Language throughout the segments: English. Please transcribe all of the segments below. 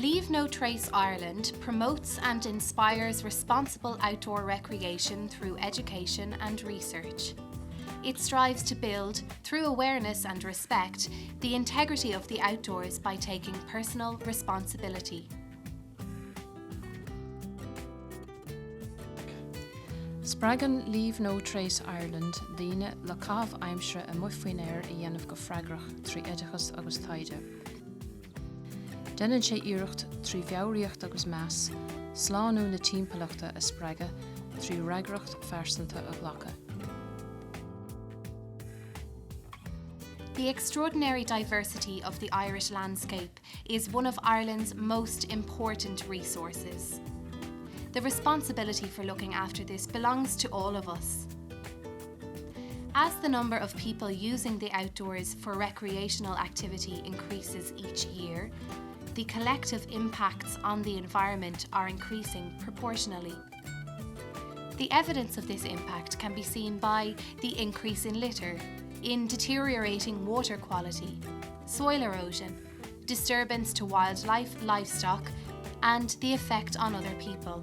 Leave No Trace Ireland promotes and inspires responsible outdoor recreation through education and research. It strives to build, through awareness and respect, the integrity of the outdoors by taking personal responsibility. Spragan Leave No Trace Ireland daoine le cabh aimsire a mufuinnéir a dhéanamh go freagrach trí oideachas agus taide. Déanann sé iireacht trí bheabhraíocht agus meas, sláánú na timpeallachta a spreaga trí reagracht fearsanta a ghlacha. The extraordinary diversity of the Irish landscape is one of Ireland's most important resources. The responsibility for looking after this belongs to all of us. As the number of people using the outdoors for recreational activity increases each year, the collective impacts on the environment are increasing proportionally. The evidence of this impact can be seen by the increase in litter, in deteriorating water quality, soil erosion, disturbance to wildlife, livestock, and the effect on other people.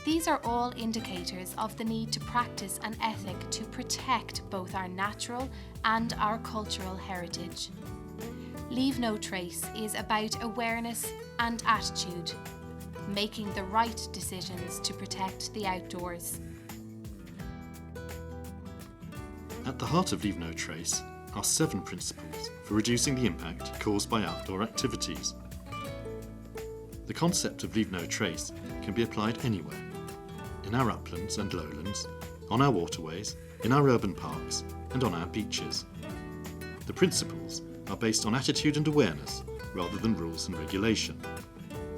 These are all indicators of the need to practice an ethic to protect both our natural and our cultural heritage. Leave No Trace is about awareness and attitude, making the right decisions to protect the outdoors. At the heart of Leave No Trace are 7 principles for reducing the impact caused by outdoor activities. The concept of Leave No Trace can be applied anywhere, in our uplands and lowlands, on our waterways, in our urban parks, and on our beaches. The principles are based on attitude and awareness rather than rules and regulation.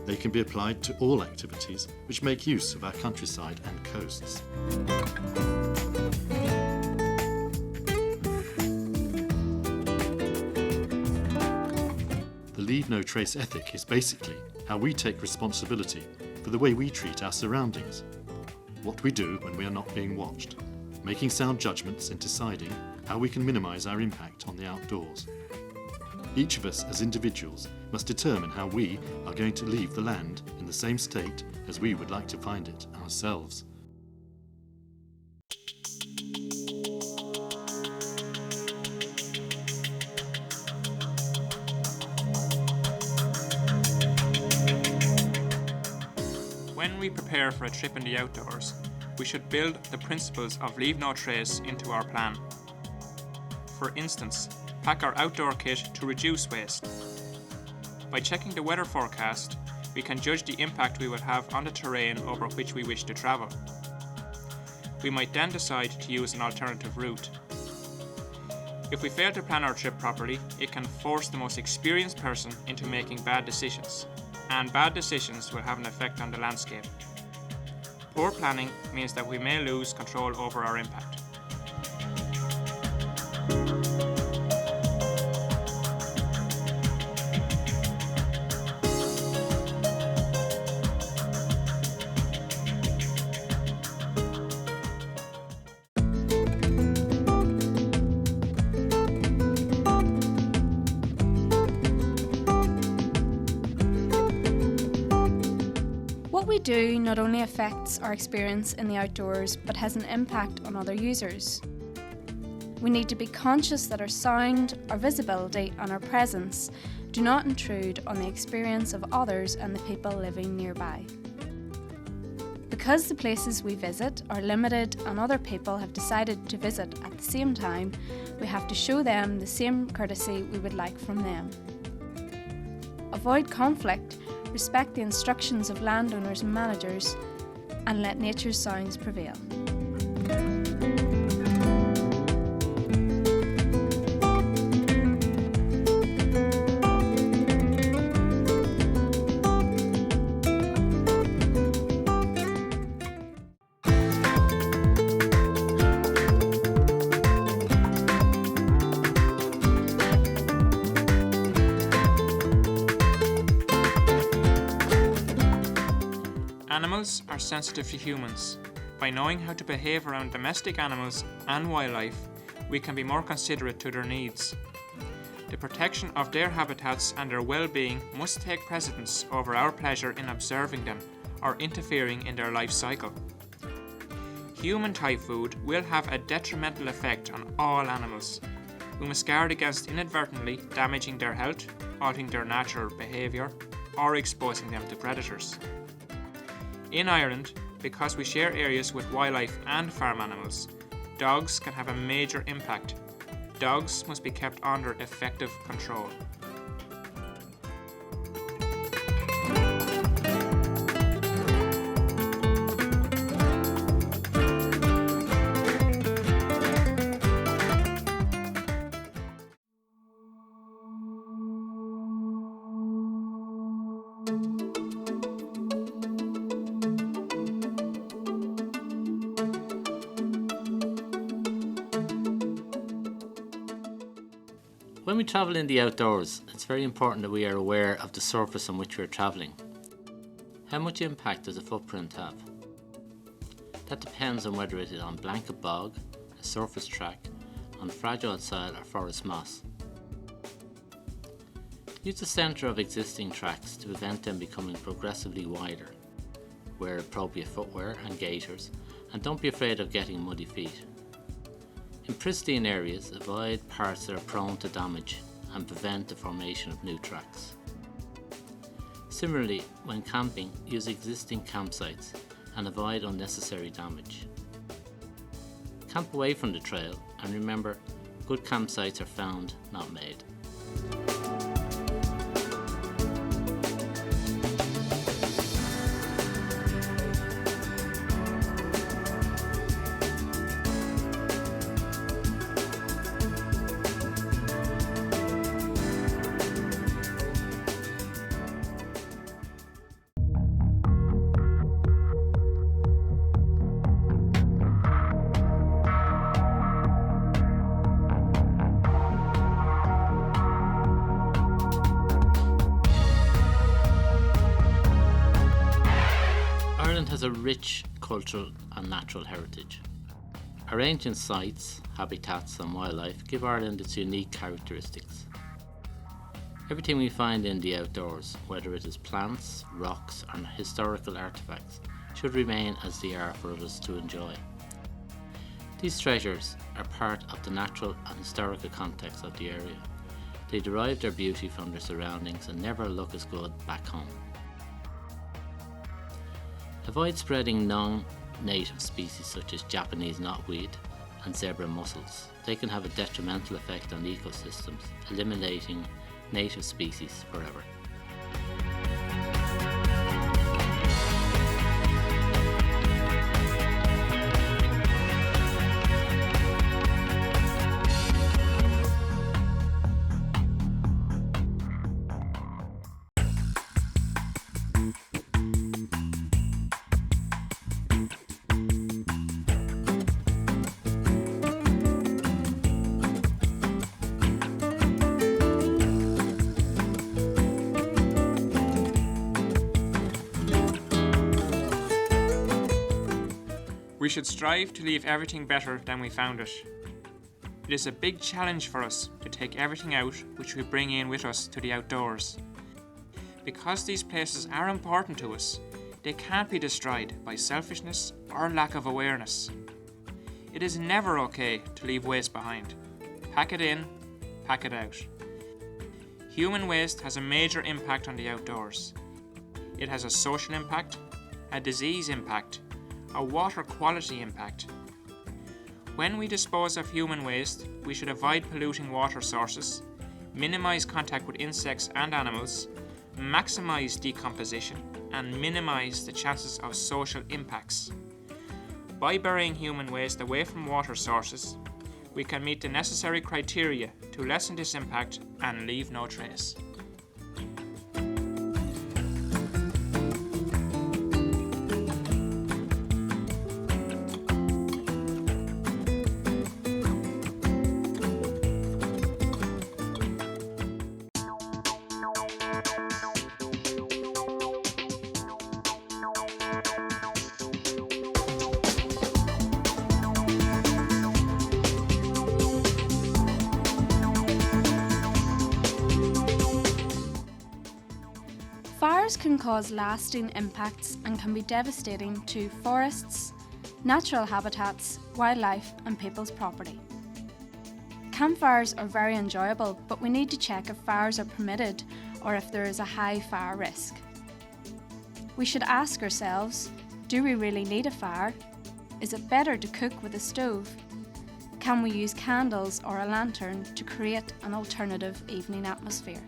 They can be applied to all activities which make use of our countryside and coasts. The Leave No Trace ethic is basically how we take responsibility for the way we treat our surroundings, what we do when we are not being watched, making sound judgments and deciding how we can minimise our impact on the outdoors. Each of us as individuals must determine how we are going to leave the land in the same state as we would like to find it ourselves. When we prepare for a trip in the outdoors, we should build the principles of Leave No Trace into our plan. For instance, pack our outdoor kit to reduce waste. By checking the weather forecast, we can judge the impact we will have on the terrain over which we wish to travel. We might then decide to use an alternative route. If we fail to plan our trip properly, it can force the most experienced person into making bad decisions, and bad decisions will have an effect on the landscape. Poor planning means that we may lose control over our impact. What we do not only affects our experience in the outdoors, but has an impact on other users. We need to be conscious that our sound, our visibility and our presence do not intrude on the experience of others and the people living nearby. Because the places we visit are limited and other people have decided to visit at the same time, we have to show them the same courtesy we would like from them. Avoid conflict, respect the instructions of landowners and managers, and let nature's sounds prevail. Animals are sensitive to humans. By knowing how to behave around domestic animals and wildlife, we can be more considerate to their needs. The protection of their habitats and their well-being must take precedence over our pleasure in observing them or interfering in their life cycle. Human-type food will have a detrimental effect on all animals. We must guard against inadvertently damaging their health, altering their natural behaviour, or exposing them to predators. In Ireland, because we share areas with wildlife and farm animals, dogs can have a major impact. Dogs must be kept under effective control. When we travel in the outdoors, it's very important that we are aware of the surface on which we are travelling. How much impact does a footprint have? That depends on whether it is on blanket bog, a surface track, on fragile soil or forest moss. Use the centre of existing tracks to prevent them becoming progressively wider. Wear appropriate footwear and gaiters, and don't be afraid of getting muddy feet. In pristine areas, avoid parts that are prone to damage and prevent the formation of new tracks. Similarly, when camping, use existing campsites and avoid unnecessary damage. Camp away from the trail, and remember, good campsites are found, not made. Ireland has a rich cultural and natural heritage. Our ancient sites, habitats and wildlife give Ireland its unique characteristics. Everything we find in the outdoors, whether it is plants, rocks or historical artefacts, should remain as they are for others to enjoy. These treasures are part of the natural and historical context of the area. They derive their beauty from their surroundings and never look as good back home. Avoid spreading non-native species such as Japanese knotweed and zebra mussels. They can have a detrimental effect on ecosystems, eliminating native species forever. We should strive to leave everything better than we found it. It is a big challenge for us to take everything out which we bring in with us to the outdoors. Because these places are important to us, they can't be destroyed by selfishness or lack of awareness. It is never okay to leave waste behind. Pack it in, pack it out. Human waste has a major impact on the outdoors. It has a social impact, a disease impact, a water quality impact. When we dispose of human waste, we should avoid polluting water sources, minimise contact with insects and animals, maximise decomposition, and minimise the chances of social impacts. By burying human waste away from water sources, we can meet the necessary criteria to lessen this impact and leave no trace. Fires can cause lasting impacts and can be devastating to forests, natural habitats, wildlife and people's property. Campfires are very enjoyable, but we need to check if fires are permitted or if there is a high fire risk. We should ask ourselves, do we really need a fire? Is it better to cook with a stove? Can we use candles or a lantern to create an alternative evening atmosphere?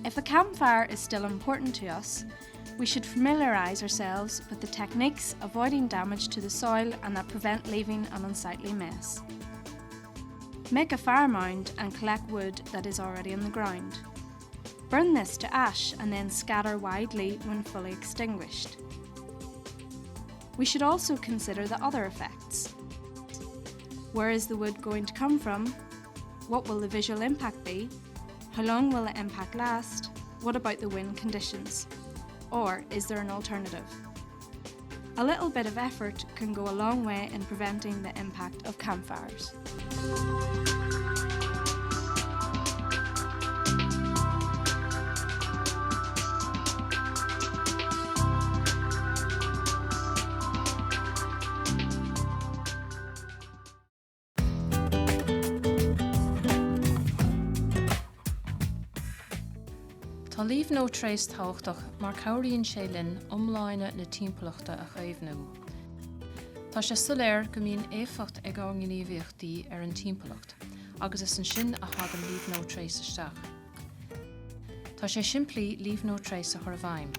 If a campfire is still important to us, we should familiarise ourselves with the techniques avoiding damage to the soil and that prevent leaving an unsightly mess. Make a fire mound and collect wood that is already in the ground. Burn this to ash and then scatter widely when fully extinguished. We should also consider the other effects. Where is the wood going to come from? What will the visual impact be? How long will the impact last? What about the wind conditions? Or is there an alternative? A little bit of effort can go a long way in preventing the impact of campfires. Tá Leave No Trace táhachtach mar chabhraíonn sé linn iomláine na timpeallachta a chaomhnú. Tá sé soléir go mbíonn éifeacht ag gníomhaíochtaí ar an timpeallacht, agus is an sin a thagann Leave No Trace isteach. Tá sé simplí Leave No Trace a chur bhaim.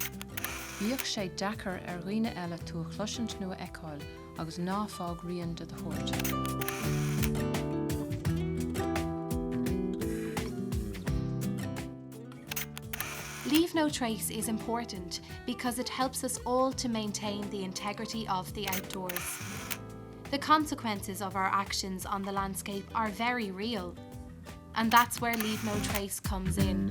Bíodh sé dechar ar dhaoine eile tú a chluiseant nua eicáil agus ná fág rion de thuairt. Leave No Trace is important because it helps us all to maintain the integrity of the outdoors. The consequences of our actions on the landscape are very real, and that's where Leave No Trace comes in.